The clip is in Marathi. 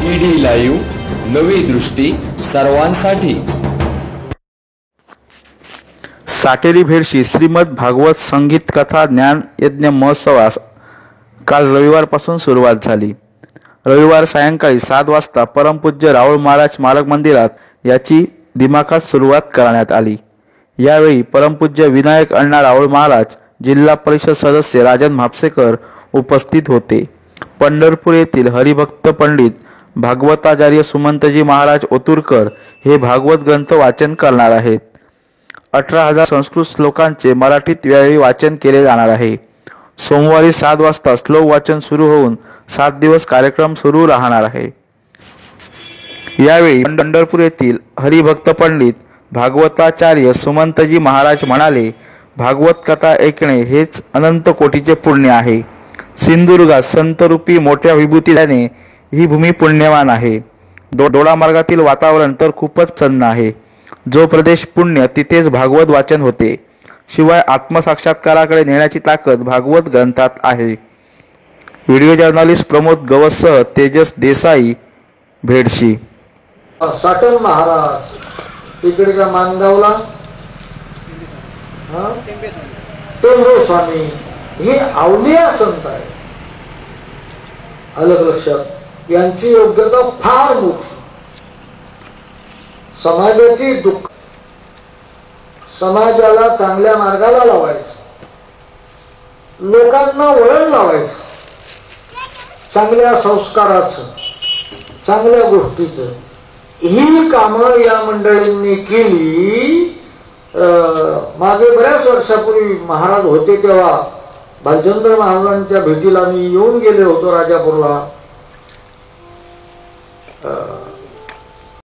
ईडी लाईव्ह, नवी दृष्टी सर्वांसाठी। साटेरी भेडशी श्रीमद भागवत संगीत कथा ज्ञान यज्ञ महोत्सवास काल रविवारपासून सुरुवात झाली। रविवार सायंकाळी 7 वाजता परमपूज्य राहुल महाराज स्मारक मंदिरात याची दिमाखात सुरुवात करण्यात आली। यावेळी परमपूज्य विनायक अण्णा राहुल महाराज, जिल्हा परिषद सदस्य राजन म्हापसेकर उपस्थित होते। पंढरपूर येथील हरिभक्त पंडित भागवताचार्य सुमंतजी महाराज ओतूरकर हे भागवत ग्रंथ वाचन करणार आहेत। 18,000 संस्कृत श्लोकांचे मराठीत यावेळी वाचन केले जाणार आहे। सोमवारी 7 वाजता श्लोक वाचन सुरू होऊन 7 दिवस कार्यक्रम सुरू राहणार आहे। यावेळी पंढरपूर येथील हरिभक्त पंडित भागवताचार्य सुमंतजी महाराज म्हणाले, भागवत कथा ऐकणे हेच अनंत कोटीचे पुण्य आहे। सिंधुदुर्गात संतरूपी मोठ्या विभूती झाल्याने ही भूमी पुण्यवान आहे। दोडा मार्गातील वातावरण तर खूपच प्रसन्न आहे। जो प्रदेश पुण्य तिथेच भागवत वाचन होते। शिवाय आत्मसाक्षात्काराकडे नेण्याची ताकद भागवत ग्रंथात आहे। व्हिडिओ जर्नलिस्ट प्रमोद गवससह तेजस देसाई, भेडशी। साटन महाराज इकडच्या मानगावला, टेंबे स्वामी हे अवलिया संत आहे। अलग लक्षात, यांची योग्यता फार मोठी। समाजाची दुःख, समाजाला चांगल्या मार्गाला लावायचं, लोकांना वळण लावायचं, चांगल्या संस्काराचं, चांगल्या गोष्टीचं, ही कामं या मंडळींनी केली। मागे बऱ्याच वर्षापूर्वी महाराज होते तेव्हा भालचंद्र महाराजांच्या भेटीला मी येऊन गेले होतो राजापूरला।